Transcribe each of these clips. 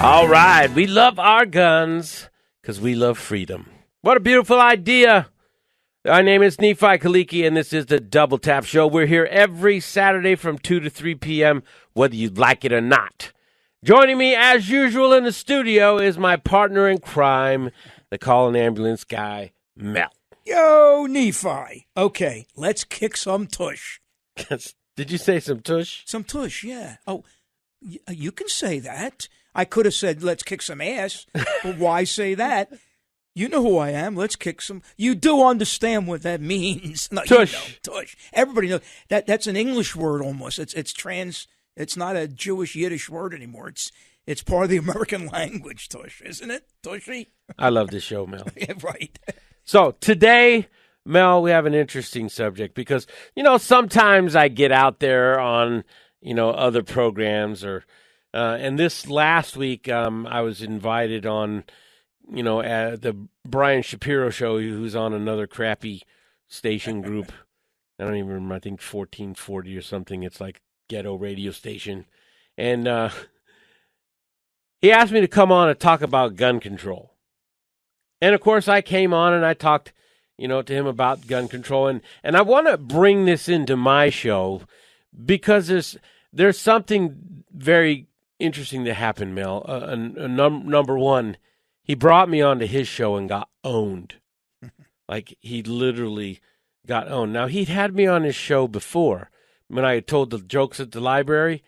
All right. We love our guns because we love freedom. What a beautiful idea. My name is Nephi Khaliki, and this is the Double Tap Show. We're here every Saturday from 2 to 3 p.m., whether you like it or not. Joining me, as usual, in the studio is my partner in crime, the call an ambulance guy, Mel. Yo, Nephi. Okay, let's kick some tush. Did you say some tush? Some tush, yeah. Oh, you can say that. I could have said, let's kick some ass, but why say that? You know who I am. Let's kick some. You do understand what that means. No, tush. You know, tush. Everybody knows that. That's an English word almost. It's trans. It's not a Jewish Yiddish word anymore. It's part of the American language, tush, isn't it? Tushy? I love this show, Mel. Yeah, right. So today, Mel, we have an interesting subject because, sometimes I get out there on, other programs and this last week I was invited on, the Brian Shapiro show, who's on another crappy station group. I don't even remember, I think 1440 or something. It's like ghetto radio station. And he asked me to come on and talk about gun control. And, of course, I came on and I talked, to him about gun control. And I want to bring this into my show because there's something very interesting that happened, Mel. Number one, he brought me onto his show and got owned. Like, he literally got owned. Now, he'd had me on his show before. When I had told the jokes at the library,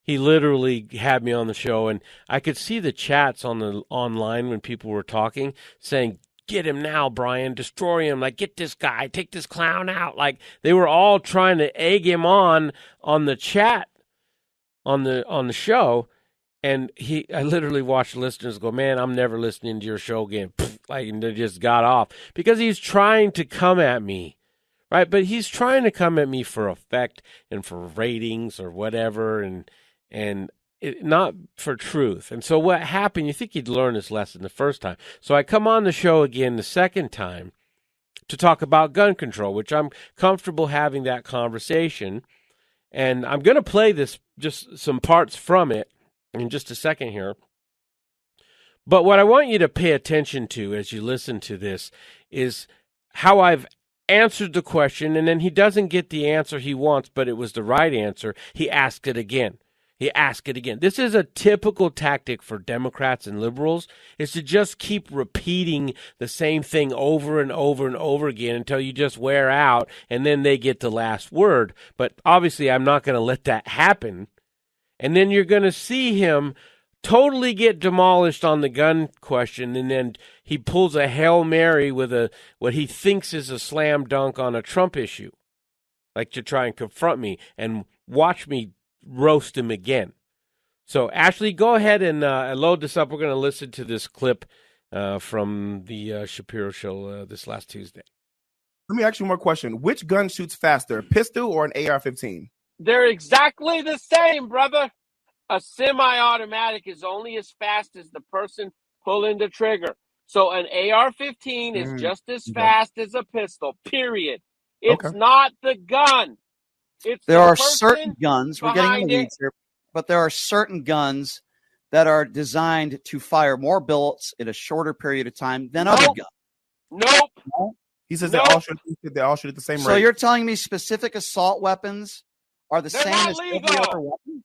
he literally had me on the show, and I could see the chats online when people were talking, saying, "Get him now, Brian, destroy him, like, get this guy, take this clown out." Like, they were all trying to egg him on the chat on the show, and I literally watched listeners go, "Man, I'm never listening to your show again." Like, and they just got off because he's trying to come at me. Right, but he's trying to come at me for effect and for ratings or whatever, and not for truth. And so what happened, you think he'd learn his lesson the first time. So I come on the show again the second time to talk about gun control, which I'm comfortable having that conversation. And I'm going to play this, just some parts from it in just a second here. But what I want you to pay attention to as you listen to this is how I've answered the question, and then he doesn't get the answer he wants, but it was the right answer. He asked it again. This is a typical tactic for Democrats and liberals, is to just keep repeating the same thing over and over and over again until you just wear out, and then they get the last word. But obviously, I'm not going to let that happen. And then you're going to see him totally get demolished on the gun question, and then he pulls a Hail Mary with what he thinks is a slam dunk on a Trump issue, like to try and confront me and watch me roast him again. So, Ashley, go ahead and load this up. We're going to listen to this clip from the Shapiro show this last Tuesday. Let me ask you one more question. Which gun shoots faster, a pistol or an AR-15? They're exactly the same, brother. A semi-automatic is only as fast as the person pulling the trigger. So an AR-15 is just as fast as a pistol, period. It's not the gun. There are certain guns, we're getting in the weeds here, but there are certain guns that are designed to fire more bullets in a shorter period of time than other guns. Nope. No? He says they all shoot at the same rate. So you're telling me specific assault weapons are the same as legal. every other weapon?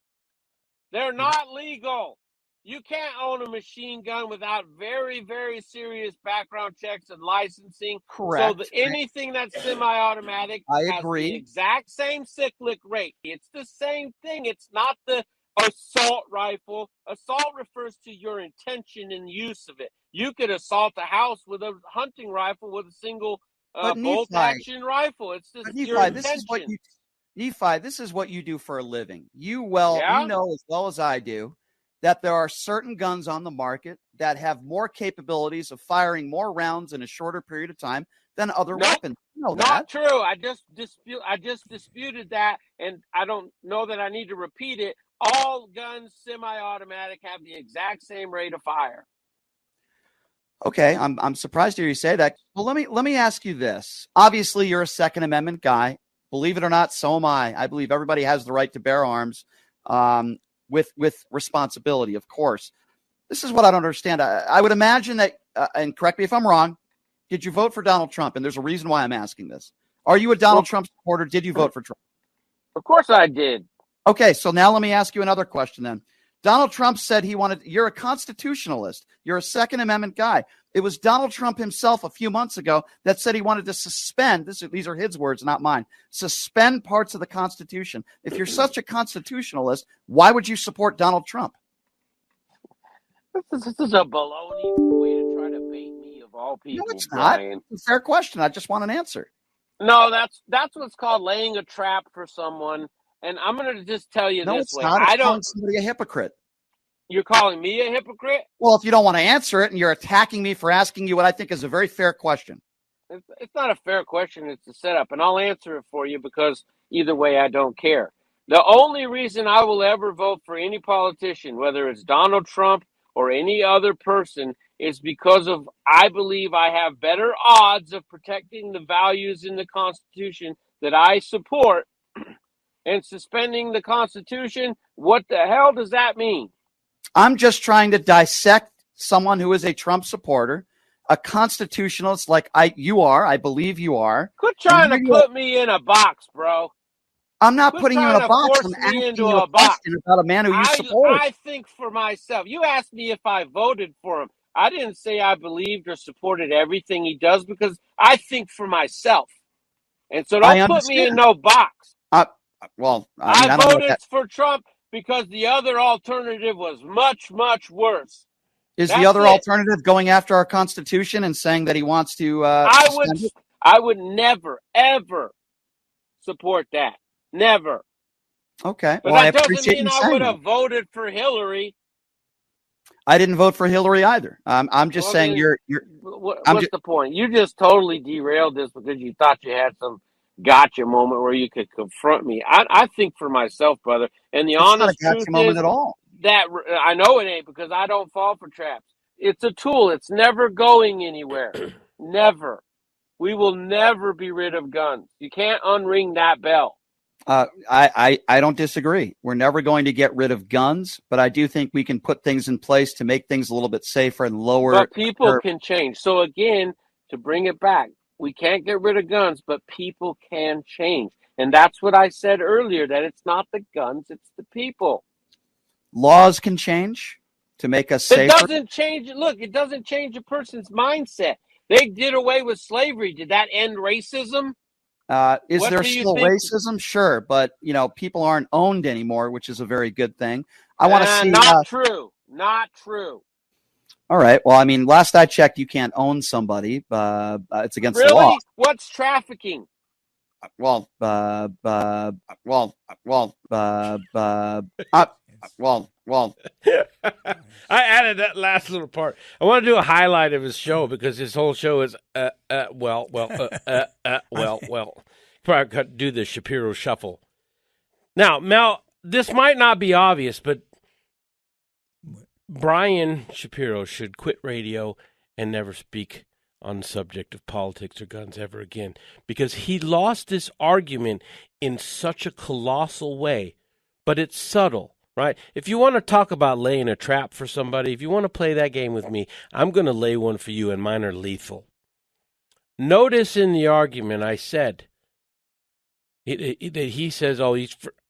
They're not legal. You can't own a machine gun without very, very serious background checks and licensing. Correct. So anything that's semi-automatic I has agree. The exact same cyclic rate. It's the same thing. It's not the assault rifle. Assault refers to your intention and use of it. You could assault a house with a hunting rifle with a single bolt-action rifle. It's just your intention. Nephi, this is what you do for a living. You know as well as I do that there are certain guns on the market that have more capabilities of firing more rounds in a shorter period of time than other weapons. You know not true. I just disputed that, and I don't know that I need to repeat it. All guns, semi-automatic, have the exact same rate of fire. Okay, I'm surprised to hear you say that. Well, let me ask you this. Obviously, you're a Second Amendment guy. Believe it or not, so am I. I believe everybody has the right to bear arms with responsibility, of course. This is what I don't understand. I would imagine that, and correct me if I'm wrong, did you vote for Donald Trump? And there's a reason why I'm asking this. Are you a Donald Trump supporter? Did you vote for Trump? Of course I did. Okay, so now let me ask you another question then. Donald Trump said you're a constitutionalist. You're a Second Amendment guy. It was Donald Trump himself a few months ago that said he wanted to suspend, these are his words, not mine, suspend parts of the Constitution. If you're such a constitutionalist, why would you support Donald Trump? This is a baloney way to try to bait me of all people. No, it's not. Brian. It's a fair question. I just want an answer. No, that's what's called laying a trap for someone. And I'm going to just tell you this way. Not. It's calling somebody a hypocrite. You're calling me a hypocrite? Well, if you don't want to answer it and you're attacking me for asking you what I think is a very fair question. It's not a fair question. It's a setup. And I'll answer it for you because either way, I don't care. The only reason I will ever vote for any politician, whether it's Donald Trump or any other person, is because of I believe I have better odds of protecting the values in the Constitution that I support. And suspending the Constitution, what the hell does that mean? I'm just trying to dissect someone who is a Trump supporter, a constitutionalist like I believe you are. Quit trying to put me in a box, bro. I'm not putting you in a box. I'm asking you a question about a man who you support. I think for myself. You asked me if I voted for him. I didn't say I believed or supported everything he does because I think for myself. And so don't put me in no box. Well, I voted for Trump because the other alternative was much, much worse. Is the other alternative going after our Constitution and saying that he wants to? I would never, ever support that. Never. Okay. But that doesn't mean I would have voted for Hillary. I didn't vote for Hillary either. I'm just saying you're. What's the point? You just totally derailed this because you thought you had some gotcha moment where you could confront me. I think for myself, brother, and the honest truth is moment at all. That I know it ain't because I don't fall for traps. It's a tool. It's never going anywhere. Never. We will never be rid of guns. You can't unring that bell. I don't disagree. We're never going to get rid of guns, but I do think we can put things in place to make things a little bit safer and lower. But people can change. So again, to bring it back, we can't get rid of guns, but people can change. And that's what I said earlier, that it's not the guns, it's the people. Laws can change to make us safer. It doesn't change. Look, it doesn't change a person's mindset. They did away with slavery. Did that end racism? Is there still racism? Sure. But, people aren't owned anymore, which is a very good thing. I want to see. Not true. Not true. All right. Well, I mean, last I checked, you can't own somebody. It's against the law. Really? What's trafficking? Well, I added that last little part. I want to do a highlight of his show because his whole show is Probably got to do the Shapiro shuffle. Now, Mel, this might not be obvious, but Brian Shapiro should quit radio and never speak on the subject of politics or guns ever again, because he lost this argument in such a colossal way, but it's subtle, right? If you want to talk about laying a trap for somebody, if you want to play that game with me, I'm going to lay one for you, and mine are lethal. Notice in the argument I said that he says,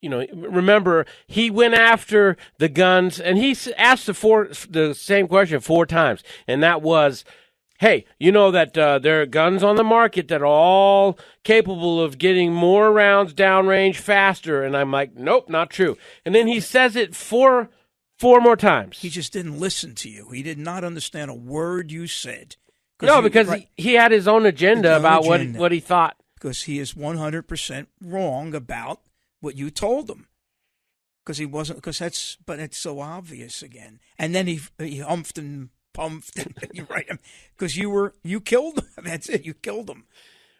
remember, he went after the guns, and he asked the same question 4 times, and that was, hey, you know that there are guns on the market that are all capable of getting more rounds downrange faster. And I'm like, nope, not true. And then he says it four more times. He just didn't listen to you. He did not understand a word you said. No, because he had his own agenda about what he thought. Because he is 100% wrong about what you told him. Because he wasn't. But it's so obvious again. And then he humphed and pumped, and you're right, because you killed him. That's it. You killed him.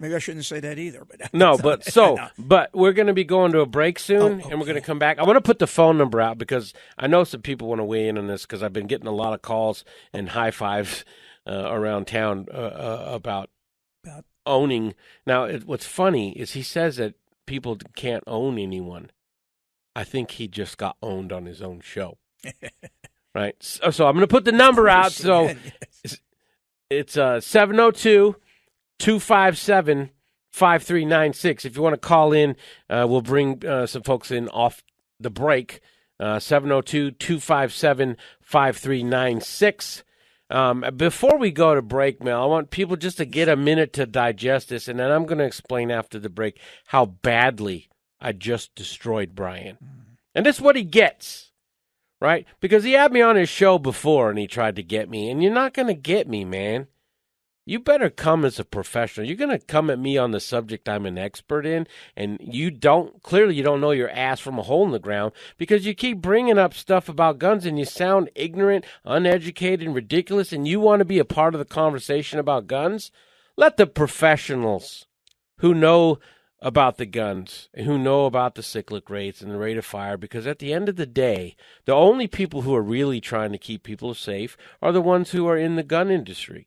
Maybe I shouldn't say that either. But no, but we're going to be going to a break soon, and we're going to come back. I want to put the phone number out because I know some people want to weigh in on this because I've been getting a lot of calls and high fives around town about owning. Now, what's funny is he says that people can't own anyone. I think he just got owned on his own show. Right. So I'm going to put the number out. So it's 702-257-5396. If you want to call in, we'll bring some folks in off the break. 702-257-5396. Before we go to break, Mel, I want people just to get a minute to digest this, and then I'm going to explain after the break how badly I just destroyed Brian. And this is what he gets, right? Because he had me on his show before, and he tried to get me, and you're not going to get me, man. You better come as a professional. You're going to come at me on the subject I'm an expert in, and you don't know your ass from a hole in the ground because you keep bringing up stuff about guns and you sound ignorant, uneducated, and ridiculous, and you want to be a part of the conversation about guns? Let the professionals who know about the guns and who know about the cyclic rates and the rate of fire, because at the end of the day, the only people who are really trying to keep people safe are the ones who are in the gun industry.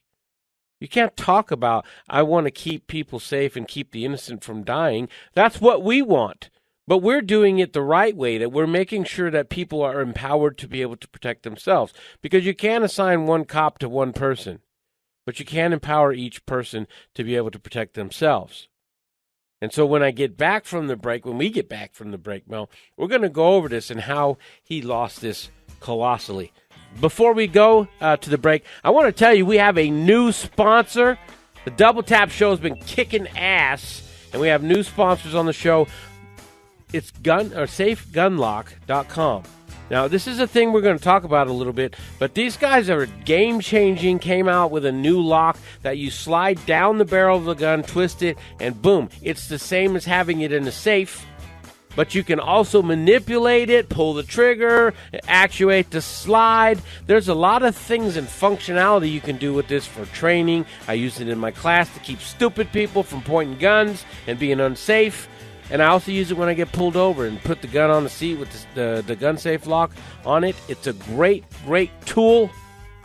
You can't talk about, I want to keep people safe and keep the innocent from dying. That's what we want. But we're doing it the right way, that we're making sure that people are empowered to be able to protect themselves. Because you can't assign one cop to one person, but you can empower each person to be able to protect themselves. And so when we get back from the break, Mel, we're going to go over this and how he lost this colossally. Before we go to the break, I want to tell you we have a new sponsor. The Double Tap Show has been kicking ass, and we have new sponsors on the show. It's SafeGunlock.com. Now, this is a thing we're going to talk about a little bit, but these guys are game-changing, came out with a new lock that you slide down the barrel of the gun, twist it, and boom, it's the same as having it in a safe. But you can also manipulate it, pull the trigger, actuate the slide. There's a lot of things and functionality you can do with this for training. I use it in my class to keep stupid people from pointing guns and being unsafe. And I also use it when I get pulled over and put the gun on the seat with the gun safe lock on it. It's a great, great tool.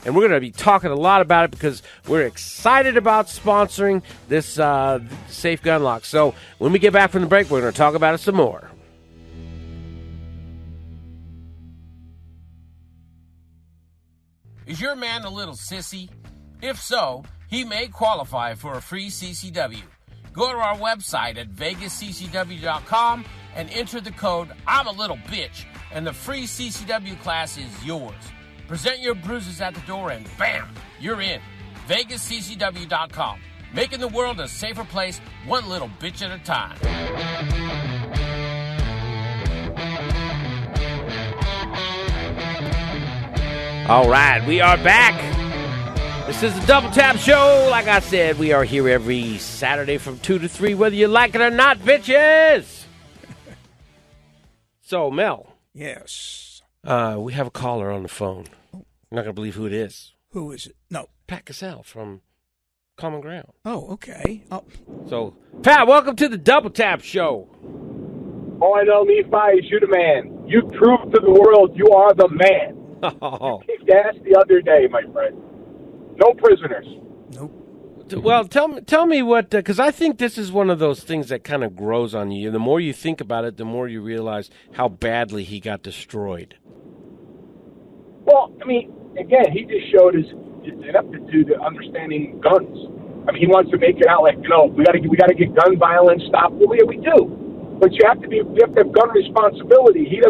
And we're going to be talking a lot about it because we're excited about sponsoring this Safe Gun Lock. So when we get back from the break, we're going to talk about it some more. Is your man a little sissy? If so, he may qualify for a free CCW. Go to our website at vegasccw.com and enter the code I'm a little bitch, and the free CCW class is yours. Present your bruises at the door and bam, you're in. vegasccw.com, making the world a safer place one little bitch at a time. All right, we are back. This is the Double Tap Show. Like I said, we are here every Saturday from 2 to 3, whether you like it or not, bitches. So, Mel. Yes. We have a caller on the phone. You're not going to believe who it is. Who is it? No. Pat Cassell from Common Ground. Oh, okay. Oh. So, Pat, welcome to the Double Tap Show. All I know, Nephi, is you the man. You proved to the world you are the man. Oh. You kicked ass the other day, my friend. No prisoners. Nope. Well, tell me what, because I think this is one of those things that kind of grows on you. The more you think about it, the more you realize how badly he got destroyed. Well, I mean, again, he just showed his ineptitude to understanding guns. I mean, he wants to make it out like, we got to get gun violence stopped. Well, yeah, we do. But you have to have gun responsibility. He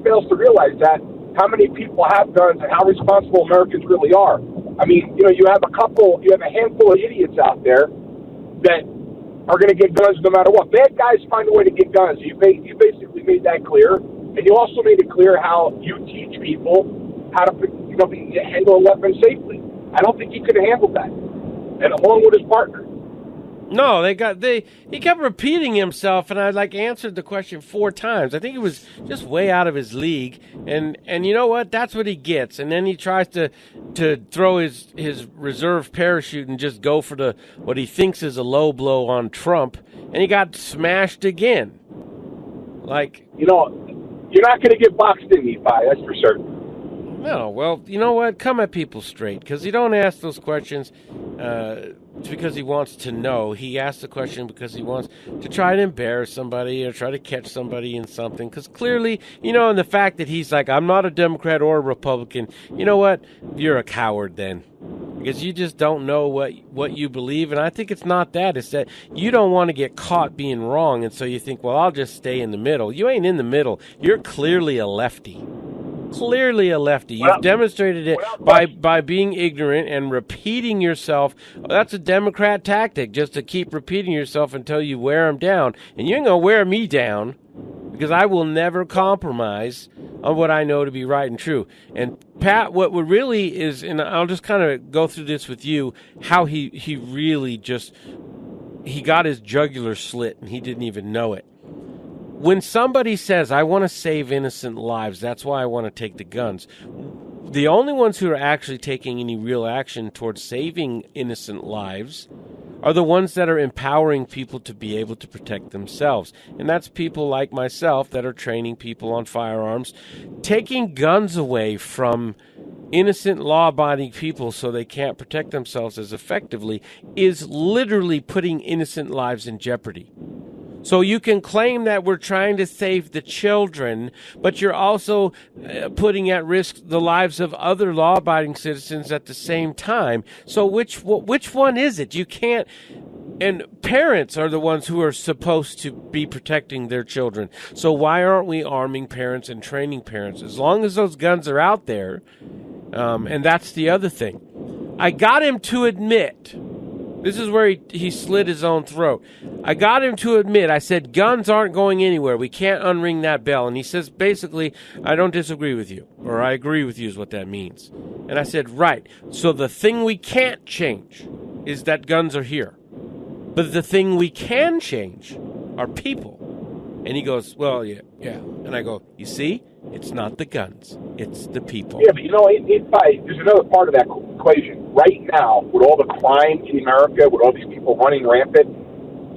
fails to realize that, how many people have guns and how responsible Americans really are. I mean, you have a handful of idiots out there that are going to get guns no matter what. Bad guys find a way to get guns. You basically made that clear, and you also made it clear how you teach people how to handle a weapon safely. I don't think he could have handled that, and along with his partner. No, he kept repeating himself, and I answered the question 4 times. I think he was just way out of his league, and you know what? That's what he gets. And then he tries to throw his reserve parachute and just go for what he thinks is a low blow on Trump, and he got smashed again. You're not going to get boxed in, Nephi. That's for certain. No, well, you know what? Come at people straight, because he don't ask those questions because he wants to know. He asks the question because he wants to try to embarrass somebody or try to catch somebody in something. Because clearly, and the fact that he's like, I'm not a Democrat or a Republican, you know what? You're a coward then. Because you just don't know what you believe. And I think it's not that. It's that you don't want to get caught being wrong. And so you think, well, I'll just stay in the middle. You ain't in the middle. You're clearly a lefty. Clearly a lefty. You've demonstrated it by being ignorant and repeating yourself. That's a Democrat tactic, just to keep repeating yourself until you wear them down. And you ain't going to wear me down, because I will never compromise on what I know to be right and true. And Pat, what really is, and I'll just kind of go through this with you, how he really just, he got his jugular slit and he didn't even know it. When somebody says, I want to save innocent lives, that's why I want to take the guns, the only ones who are actually taking any real action towards saving innocent lives are the ones that are empowering people to be able to protect themselves. And that's people like myself that are training people on firearms. Taking guns away from innocent law-abiding people so they can't protect themselves as effectively is literally putting innocent lives in jeopardy. So you can claim that we're trying to save the children, but you're also putting at risk the lives of other law-abiding citizens at the same time. So which one is it? You can't. And parents are the ones who are supposed to be protecting their children. So why aren't we arming parents and training parents? As long as those guns are out there, and that's the other thing. I got him to admit. This is where he slit his own throat. I got him to admit, I said, guns aren't going anywhere. We can't unring that bell. And he says, basically, I don't disagree with you, or I agree with you is what that means. And I said, right. So the thing we can't change is that guns are here. But the thing we can change are people. And he goes, well, yeah. And I go, you see, it's not the guns, it's the people. Yeah, but there's another part of that equation. Right now, with all the crime in America, with all these people running rampant,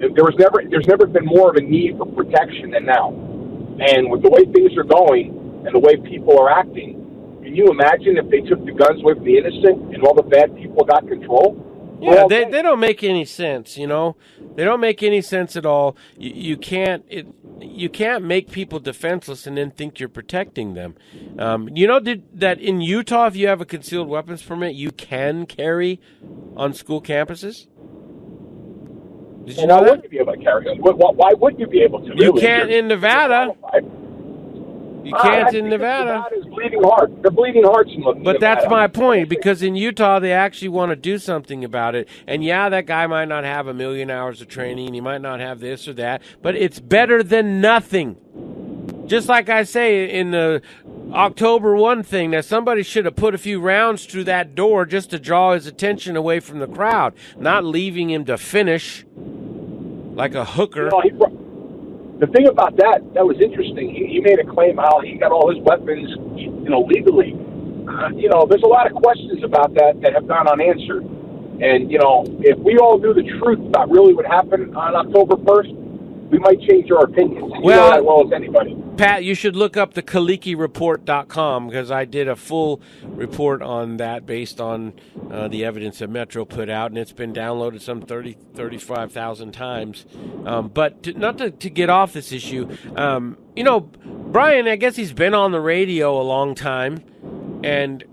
there's never been more of a need for protection than now. And with the way things are going and the way people are acting, can you imagine if they took the guns away from the innocent and all the bad people got control? Yeah, they don't make any sense, They don't make any sense at all. You can't make people defenseless and then think you're protecting them. That in Utah, if you have a concealed weapons permit, you can carry on school campuses? Did you know why that? wouldn't you be able to carry on? Why wouldn't you be able to? You can't in Nevada. You can't in Nevada. Nevada's bleeding heart. They're bleeding hearts in Nevada. But that's my point, because in Utah, they actually want to do something about it. And yeah, that guy might not have 1 million hours of training. He might not have this or that. But it's better than nothing. Just like I say in the October 1 thing, that somebody should have put a few rounds through that door just to draw his attention away from the crowd, not leaving him to finish like a hooker. The thing about that was interesting. He made a claim how he got all his weapons, legally. There's a lot of questions about that have gone unanswered. And, if we all knew the truth about really what happened on October 1st, we might change our opinions. You know that as well as anybody. Pat, you should look up the KhalikiReport.com, because I did a full report on that based on the evidence that Metro put out, and it's been downloaded some 35,000 times. But not to get off this issue, Brian, I guess he's been on the radio a long time, and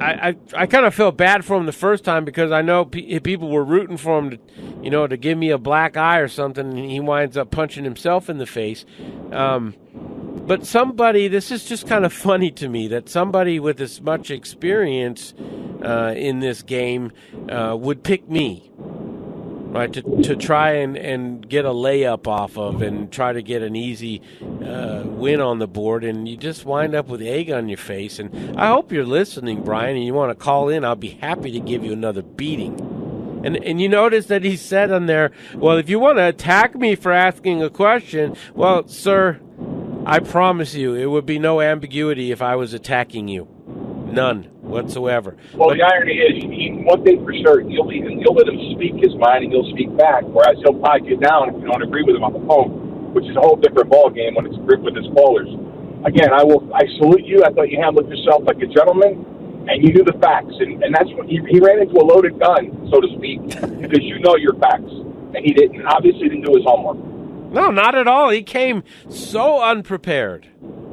I kind of felt bad for him the first time, because I know people were rooting for him to give me a black eye or something, and he winds up punching himself in the face. But this is just kind of funny to me, that somebody with as much experience in this game would pick me, right, to try and get a layup off of and try to get an easy win on the board, and you just wind up with egg on your face. And I hope you're listening, Brian, and you want to call in. I'll be happy to give you another beating. And you notice that he said on there, well, if you want to attack me for asking a question, well, sir, I promise you it would be no ambiguity if I was attacking you. None whatsoever. Well, the irony is, one thing for certain, you'll let him speak his mind and you'll speak back, whereas he'll pipe you down if you don't agree with him on the phone, which is a whole different ballgame when it's with his callers. again, I salute you. I thought you handled yourself like a gentleman, and you knew the facts. And that's what he ran into a loaded gun, so to speak, because you know your facts, and he didn't. Obviously, didn't do his homework. No, not at all. He came so unprepared.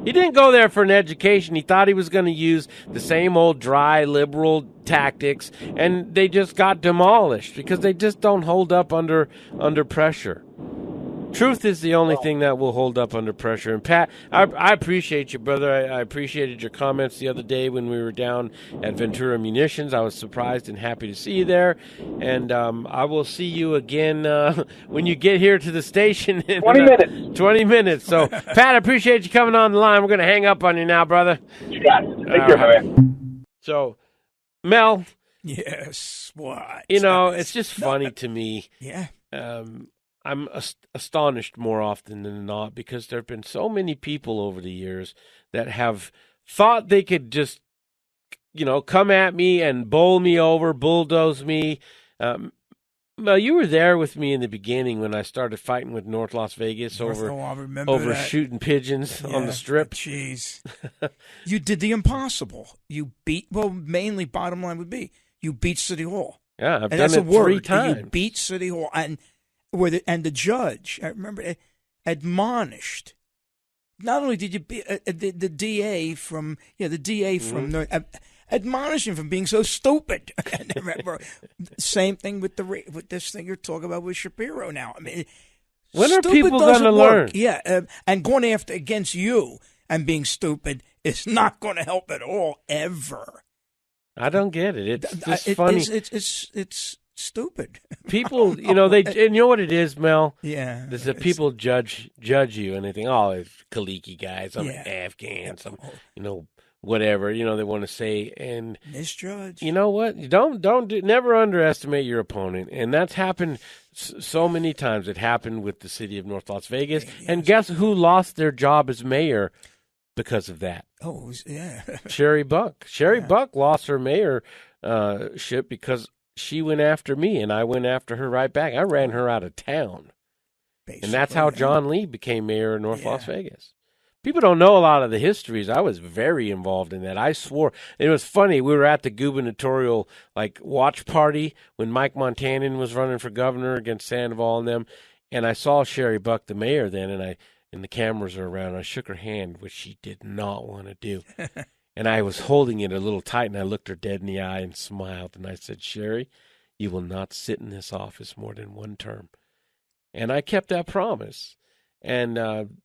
He didn't go there for an education. He thought he was going to use the same old dry liberal tactics, and they just got demolished because they just don't hold up under pressure. Truth is the only thing that will hold up under pressure. And Pat, I appreciate you, brother. I appreciated your comments the other day when we were down at Ventura Munitions. I was surprised and happy to see you there. And I will see you again when you get here to the station in 20 minutes. 20 minutes. So, Pat, I appreciate you coming on the line. We're going to hang up on you now, brother. You got it. Take care, man. So, Mel. Yes, what? It's just funny to me. Yeah. I'm astonished more often than not because there have been so many people over the years that have thought they could just, come at me and bowl me over, bulldoze me. Well, you were there with me in the beginning when I started fighting with North Las Vegas over shooting pigeons on the Strip. Jeez. You did the impossible. You mainly bottom line would be, you beat City Hall. Yeah, I've done it 3 times. You beat City Hall. And the judge, I remember, admonished. Not only did you be the DA from admonished him from being so stupid. And I remember, same thing with this thing you're talking about with Shapiro now. I mean, when are people going to learn? Yeah, and going against you and being stupid is not going to help at all ever. I don't get it. It's just funny. It's stupid. People, and you know what it is, Mel? Yeah. Is that people judge you and they think, oh, it's Khaliki guys, I'm an Afghan, whatever, they want to say. And misjudge. You know what? Never underestimate your opponent. And that's happened so many times. It happened with the city of North Las Vegas. Yes. And guess who lost their job as mayor because of that? Oh, yeah. Sherry Buck. Sherry Buck lost her mayorship because she went after me, and I went after her right back. I ran her out of town. Basically, and that's how John Lee became mayor of North Las Vegas. People don't know a lot of the histories. I was very involved in that. I swore. It was funny. We were at the gubernatorial watch party when Mike Montanan was running for governor against Sandoval and them, and I saw Sherry Buck, the mayor, then, and the cameras are around. I shook her hand, which she did not want to do. And I was holding it a little tight, and I looked her dead in the eye and smiled. And I said, Sherry, you will not sit in this office more than 1 term. And I kept that promise. And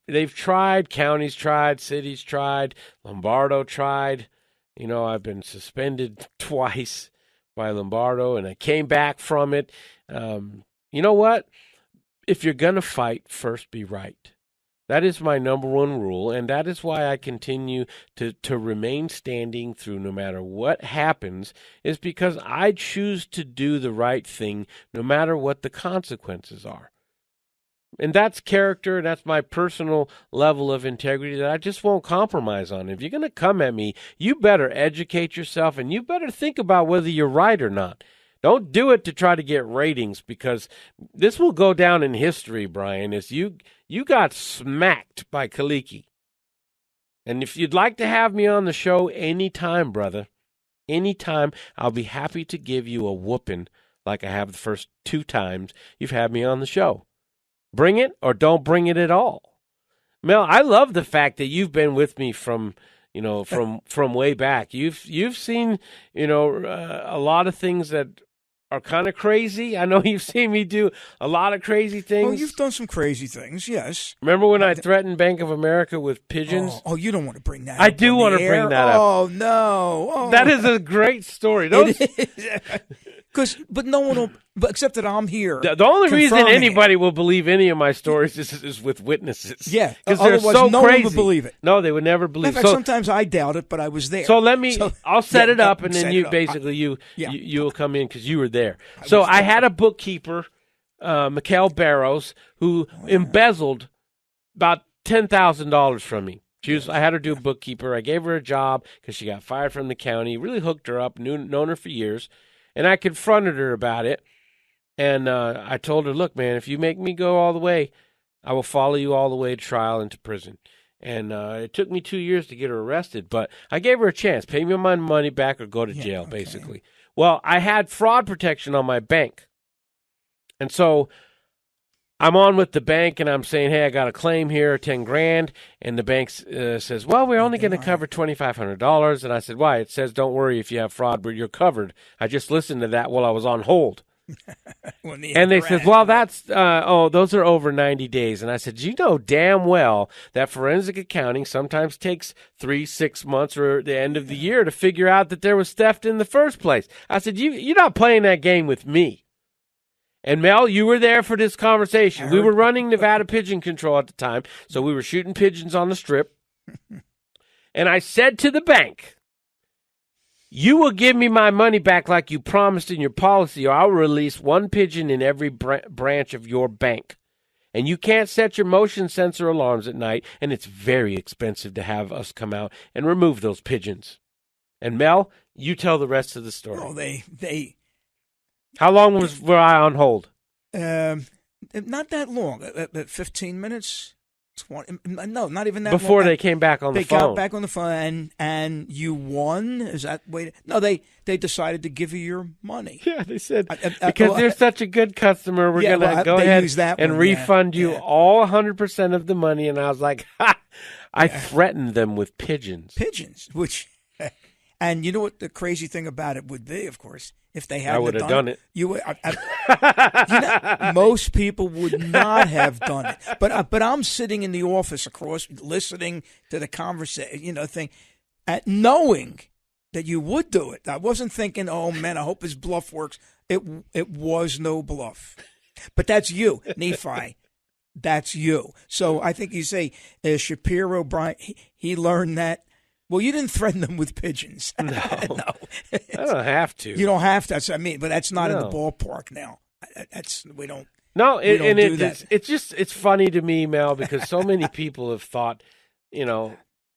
they've tried. Counties tried. Cities tried. Lombardo tried. I've been suspended twice by Lombardo, and I came back from it. You know what? If you're going to fight, first be right. That is my number 1 rule, and that is why I continue to remain standing through no matter what happens, is because I choose to do the right thing no matter what the consequences are. And that's character, and that's my personal level of integrity that I just won't compromise on. If you're going to come at me, you better educate yourself, and you better think about whether you're right or not. Don't do it to try to get ratings, because this will go down in history, Brian, as you got smacked by Khaliki. And if you'd like to have me on the show anytime, brother, anytime, I'll be happy to give you a whooping like I have the first 2 times you've had me on the show. Bring it or don't bring it at all. Mel, I love the fact that you've been with me from way back. You've seen, a lot of things that are kind of crazy. I know you've seen me do a lot of crazy things. Oh, you've done some crazy things, yes. Remember when I threatened Bank of America with pigeons? Oh, you don't want to bring that up. I do want to bring that up. Oh, no. Oh. That is a great story. But no one will, except that I'm here. The only reason anybody will believe any of my stories is with witnesses. Yeah, because they're so no crazy. One would believe it. No, they would never believe. In fact, sometimes I doubt it, but I was there. So I'll set it up, and then you will come in because you were there. So I had a bookkeeper, Mikhail Barrows, who embezzled about $10,000 from me. I had her do a bookkeeper. I gave her a job because she got fired from the county. Really hooked her up. Known her for years. And I confronted her about it, and I told her, look, man, if you make me go all the way, I will follow you all the way to trial and to prison. And it took me 2 years to get her arrested, but I gave her a chance. Pay me my money back or go to jail, basically. Well, I had fraud protection on my bank. And so I'm on with the bank, and I'm saying, hey, I got a claim here, $10,000. And the bank says, well, we're only going to cover $2,500. And I said, why? It says, don't worry if you have fraud, but you're covered. I just listened to that while I was on hold. And they said, well, that's, those are over 90 days. And I said, you know damn well that forensic accounting sometimes takes 3-6 months or the end of the year to figure out that there was theft in the first place. I said, you're not playing that game with me. And Mel, you were there for this conversation. We were running Nevada Pigeon Control at the time, so we were shooting pigeons on the strip. And I said to the bank, you will give me my money back like you promised in your policy, or I'll release one pigeon in every branch of your bank. And you can't set your motion sensor alarms at night, and it's very expensive to have us come out and remove those pigeons. And Mel, you tell the rest of the story. Oh, they. How long were I on hold? Not that long. 15 minutes. 20, no, not even that before long. They came back on the phone. They got back on the phone, and you won? Is that way? No, they decided to give you your money. Yeah, they said, because they're such a good customer, we're going to go ahead and refund you all 100% of the money. And I was like, I threatened them with pigeons. Pigeons, which, and you know what the crazy thing about it would be, of course? If they hadn't I would have done it. You would. Most people would not have done it. But I'm sitting in the office across, listening to the conversation, thing, knowing that you would do it. I wasn't thinking, oh man, I hope his bluff works. It was no bluff. But that's you, Nephi. That's you. So I think you say Shapiro, Brian. He learned that. Well, you didn't threaten them with pigeons. No. I don't have to. You don't have to. But that's not in the ballpark now. We don't. No, it's funny to me, Mel, because so many people have thought,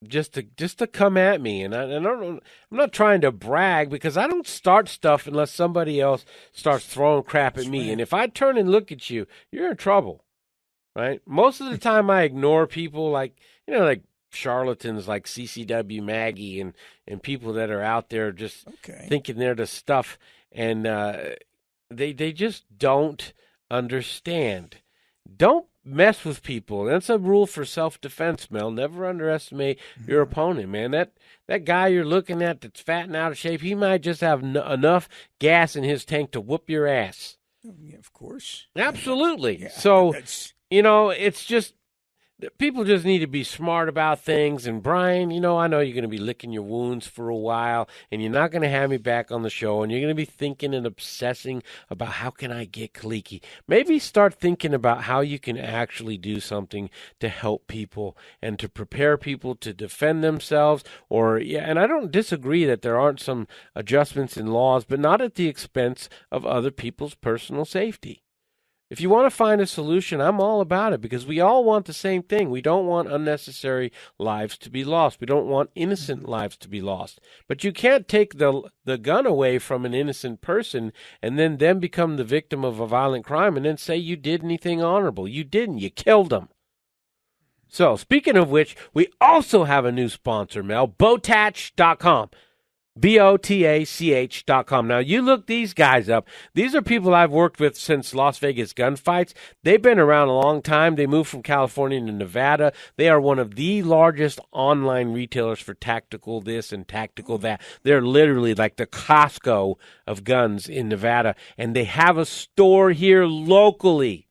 just to come at me, and I'm not trying to brag because I don't start stuff unless somebody else starts throwing crap at me, right. And if I turn and look at you, you're in trouble, right? Most of the time, I ignore people like charlatans like CCW Maggie and people that are out there just thinking they're the stuff, and they just don't understand. Don't mess with people. That's a rule for self-defense, Mel. Never underestimate your opponent, man. That guy you're looking at that's fat and out of shape, he might just have enough gas in his tank to whoop your ass. Yeah, of course. Absolutely. Yeah, so, it's just people just need to be smart about things. And Brian, I know you're going to be licking your wounds for a while, and you're not going to have me back on the show, and you're going to be thinking and obsessing about how can I get Khaliki. Maybe start thinking about how you can actually do something to help people and to prepare people to defend themselves. And I don't disagree that there aren't some adjustments in laws, but not at the expense of other people's personal safety. If you want to find a solution, I'm all about it because we all want the same thing. We don't want unnecessary lives to be lost. We don't want innocent lives to be lost. But you can't take the gun away from an innocent person and then them become the victim of a violent crime and then say you did anything honorable. You didn't. You killed them. So, speaking of which, we also have a new sponsor, Mel, Botach.com. BOTACH.com. Now, you look these guys up. These are people I've worked with since Las Vegas gunfights. They've been around a long time. They moved from California to Nevada. They are one of the largest online retailers for tactical this and tactical that. They're literally like the Costco of guns in Nevada. And they have a store here locally.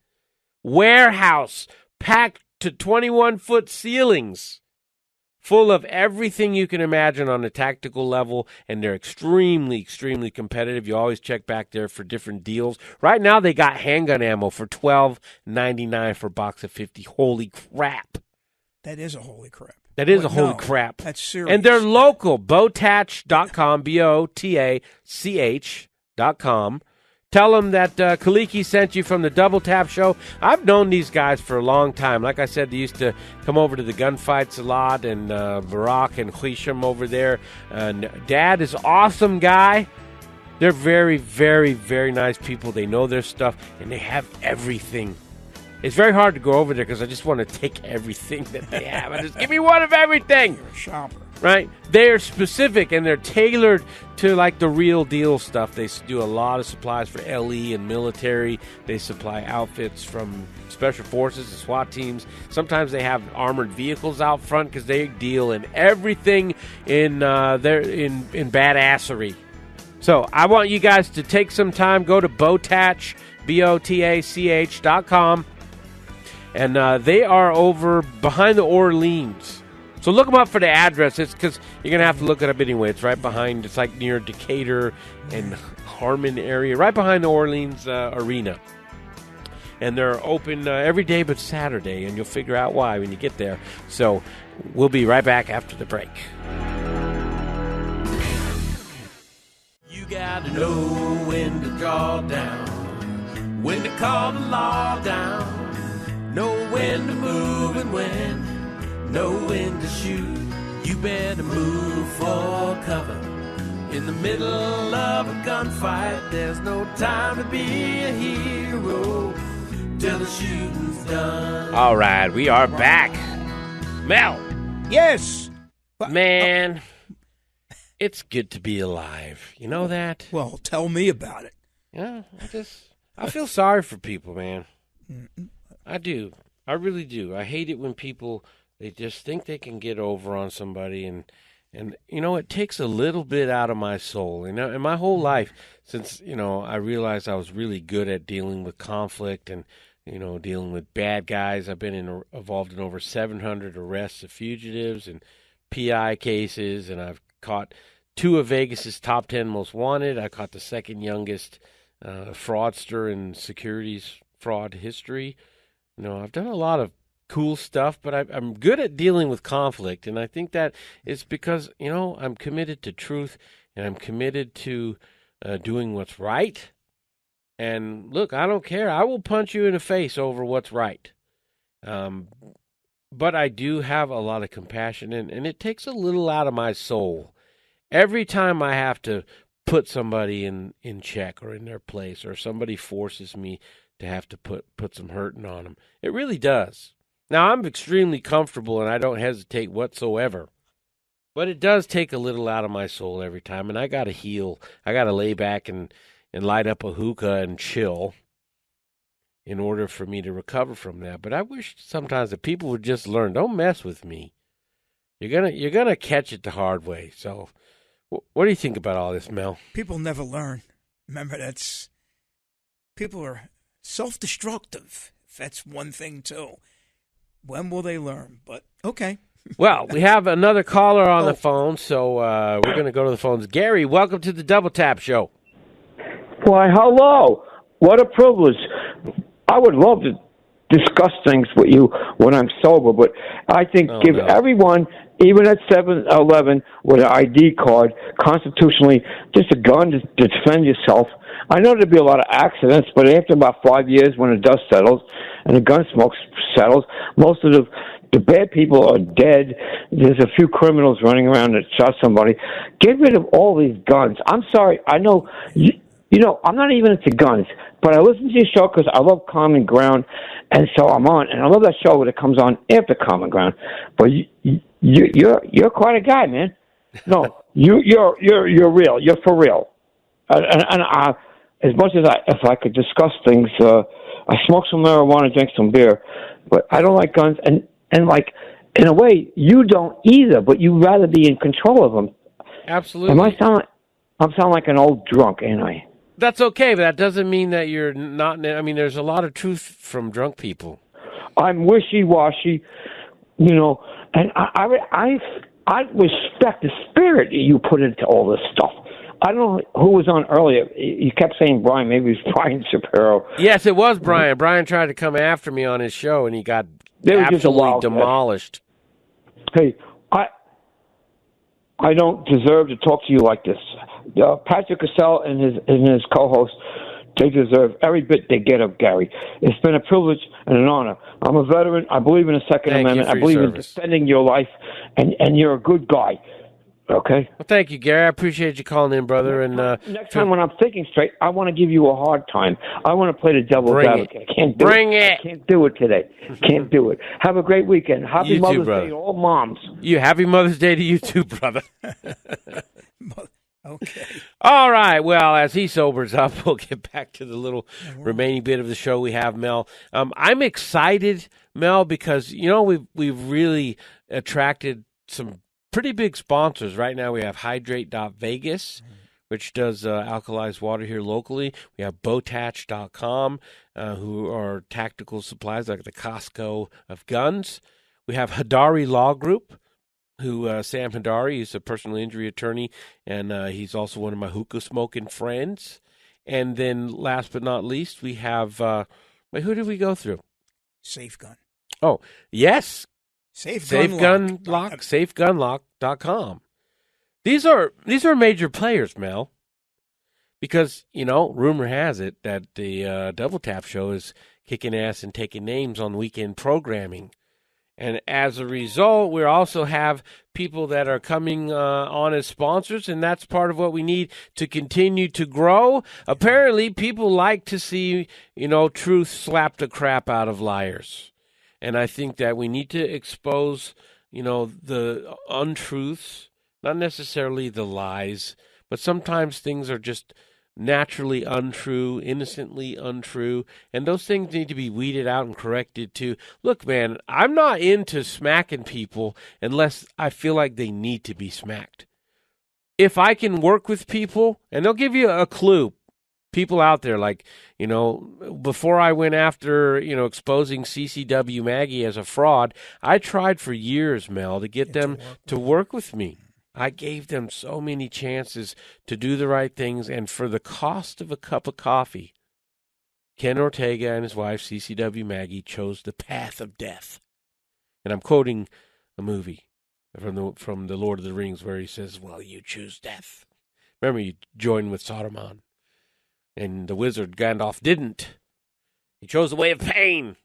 Warehouse packed to 21-foot ceilings, full of everything you can imagine on a tactical level, and they're extremely, extremely competitive. You always check back there for different deals. Right now, they got handgun ammo for $12.99 for a box of 50. Holy crap. That is a holy crap. That is a holy crap. That's serious. And they're local, Botach.com, BOTACH.com. Tell them that Khaliki sent you from the Double Tap Show. I've known these guys for a long time. Like I said, they used to come over to the gunfights a lot, and Barak and Hisham over there. And Dad is an awesome guy. They're very, very, very nice people. They know their stuff, and they have everything. It's very hard to go over there because I just want to take everything that they have. I just give me one of everything. You're a shopper. Right? They're specific and they're tailored to like the real deal stuff. They do a lot of supplies for LE and military. They supply outfits from special forces and SWAT teams. Sometimes they have armored vehicles out front because they deal in everything in badassery. So I want you guys to take some time, go to Botach, BOTACH.com, and they are over behind the Orleans. So look them up for the address. It's because you're going to have to look it up anyway. It's right behind, it's like near Decatur and Harmon area, right behind the Orleans arena. And they're open every day but Saturday, and you'll figure out why when you get there. So we'll be right back after the break. You gotta know when to draw down, when to call the law down, know when to move and know when to shoot. You better move for cover. In the middle of a gunfight, there's no time to be a hero till the shooting's done. All right, we are back. Mel. Yes. Man, it's good to be alive. You know that? Well, tell me about it. Yeah, I feel sorry for people, man. I do. I really do. I hate it when people, they just think they can get over on somebody, and you know, it takes a little bit out of my soul. You know, in my whole life, since, you know, I realized I was really good at dealing with conflict and, you know, dealing with bad guys. I've been involved in over 700 arrests of fugitives and PI cases, and I've caught 2 of Vegas's top 10 most wanted. I caught the second youngest fraudster in securities fraud history. You know, I've done a lot of cool stuff, but I'm good at dealing with conflict, and I think that it's because, you know, I'm committed to truth, and I'm committed to doing what's right. And look, I don't care. I will punch you in the face over what's right. But I do have a lot of compassion, and it takes a little out of my soul every time I have to put somebody in check or in their place, or somebody forces me to have to put some hurting on them. It really does. Now, I'm extremely comfortable, and I don't hesitate whatsoever. But it does take a little out of my soul every time, and I got to heal. I got to lay back and light up a hookah and chill in order for me to recover from that. But I wish sometimes that people would just learn, don't mess with me. You're gonna catch it the hard way. So what do you think about all this, Mel? People never learn. Remember, people are self-destructive. That's one thing, too. When will they learn? But, okay. Well, we have another caller on the phone, so we're going to go to the phones. Gary, welcome to the Double Tap Show. Why, hello. What a privilege. I would love to discuss things with you when I'm sober, but I think everyone, even at 7-Eleven with an ID card, constitutionally, just a gun to defend yourself. I know there'll be a lot of accidents, but after about 5 years, when the dust settles and the gun smoke settles, most of the bad people are dead. There's a few criminals running around that shot somebody. Get rid of all these guns. I'm sorry. I know, you know, I'm not even into guns, but I listen to your show because I love Common Ground, and so I'm on. And I love that show when it comes on after Common Ground. But you're quite a guy, man. No, you're real. You're for real. And as much as if I could discuss things, I smoke some marijuana, drink some beer, but I don't like guns. And like, in a way, you don't either, but you'd rather be in control of them. Absolutely. I'm sounding like an old drunk, ain't I? That's okay, but that doesn't mean that you're not. I mean, there's a lot of truth from drunk people. I'm wishy-washy, you know, and I respect the spirit you put into all this stuff. I don't know who was on earlier. You kept saying Brian. Maybe it was Brian Shapiro. Yes, it was Brian. Brian tried to come after me on his show, and he got absolutely demolished. Hey, I don't deserve to talk to you like this. Patrick Cassell and his co-host, they deserve every bit they get of Gary. It's been a privilege and an honor. I'm a veteran. I believe in the Second Amendment. I believe in defending your life, and you're a good guy. Okay. Well, thank you, Gary. I appreciate you calling in, brother. Next time when I'm thinking straight, I want to give you a hard time. I want to play the devil's advocate. I can't do it. I can't do it today. Can't do it. Have a great weekend. Happy Mother's Day to all moms. Happy Mother's Day to you too, brother. Okay. All right. Well, as he sobers up, we'll get back to the little remaining bit of the show we have, Mel. I'm excited, Mel, because we've really attracted some pretty big sponsors. Right now we have Hydrate.Vegas, which does alkalized water here locally. We have Bowtach.com, who are tactical supplies like the Costco of guns. We have Hadari Law Group, who Sam Hadari is a personal injury attorney, and he's also one of my hookah smoking friends. And then last but not least, we have, who did we go through? Safe Gun. Oh, yes. SafeGunLock. SafeGunLock.com. These are major players, Mel, because, rumor has it that the Double Tap Show is kicking ass and taking names on weekend programming. And as a result, we also have people that are coming on as sponsors, and that's part of what we need to continue to grow. Apparently, people like to see, truth slap the crap out of liars. And I think that we need to expose, the untruths, not necessarily the lies, but sometimes things are just naturally untrue, innocently untrue, and those things need to be weeded out and corrected too. Look, man, I'm not into smacking people unless I feel like they need to be smacked. If I can work with people, and they'll give you a clue, people out there, like, before I went after, exposing CCW Maggie as a fraud, I tried for years, Mel, to get them to work with me. I gave them so many chances to do the right things, and for the cost of a cup of coffee, Ken Ortega and his wife, CCW Maggie, chose the path of death. And I'm quoting a movie from the Lord of the Rings where he says, well, you choose death. Remember, you joined with Saruman. And the wizard Gandalf didn't. He chose the way of pain.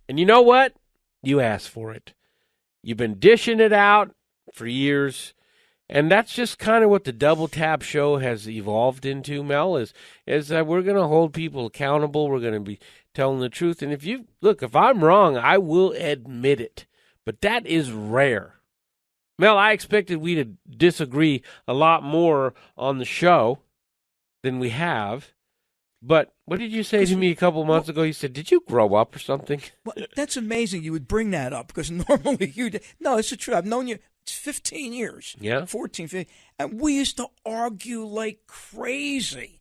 And you know what? You asked for it. You've been dishing it out for years. And that's just kind of what the Double Tap Show has evolved into, Mel, is that we're going to hold people accountable. We're going to be telling the truth. And if I'm wrong, I will admit it. But that is rare. Mel, I expected we to disagree a lot more on the show than we have. But what did you say to me a couple months ago? You said, did you grow up or something? Well, that's amazing you would bring that up, because normally no, it's the truth. I've known you, it's 15 years. Yeah. 14, 15. And we used to argue like crazy.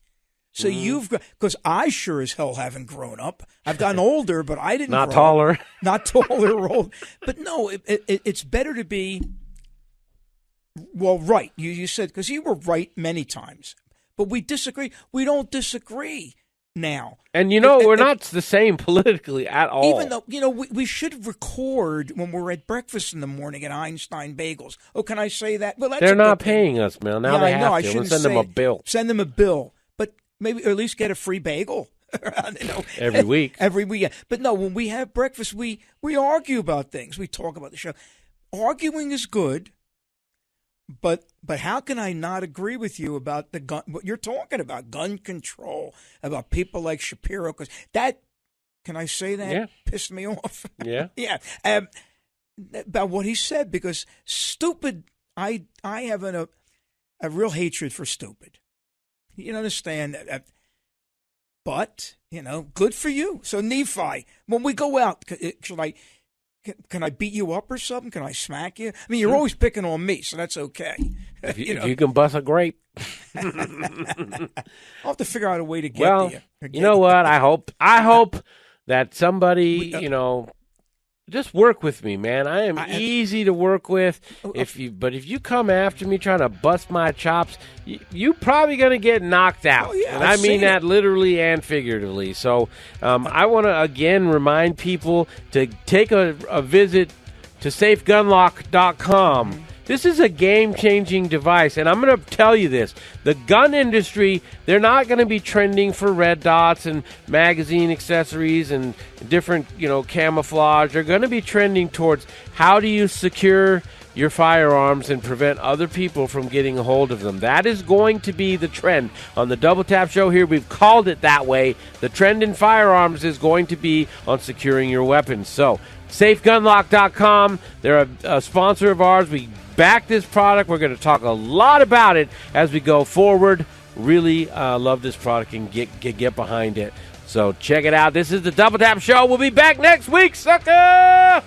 So because I sure as hell haven't grown up. I've gotten older, but I didn't Not grow taller. Up. Not taller or old. But no, it's better to be, well, right. You said, because you were right many times. But we disagree. We don't disagree now. And, we're not the same politically at all. Even though, we should record when we're at breakfast in the morning at Einstein Bagels. Oh, can I say that? Well, they're not paying us, man. Now they have to. Send them a bill. Send them a bill. But maybe or at least get a free bagel. Every week. Every weekend. But no, when we have breakfast, we argue about things. We talk about the show. Arguing is good. But how can I not agree with you about the gun? What you're talking about, gun control, about people like Shapiro? Because that, can I say that? Yeah. Pissed me off. Yeah, yeah. About what he said, because stupid. I have a real hatred for stupid. You understand that? But good for you. So Nephi, when we go out, should I? Can I beat you up or something? Can I smack you? I mean, you're always picking on me, so that's okay. If you can bust a grape. I'll have to figure out a way to get to you. You know what? I hope that somebody, just work with me, man. I am easy to work with. If you come after me trying to bust my chops, you probably going to get knocked out. Oh, yeah, and I mean that literally and figuratively. So I want to, again, remind people to take a visit to safegunlock.com. This is a game-changing device, and I'm going to tell you this. The gun industry, they're not going to be trending for red dots and magazine accessories and different, camouflage. They're going to be trending towards how do you secure your firearms and prevent other people from getting a hold of them. That is going to be the trend. On the Double Tap Show here, we've called it that way. The trend in firearms is going to be on securing your weapons. So, SafeGunLock.com, they're a sponsor of ours. We back this product. We're going to talk a lot about it as we go forward. Really love this product and get behind it. So check it out. This is the Double Tap Show. We'll be back next week, sucker!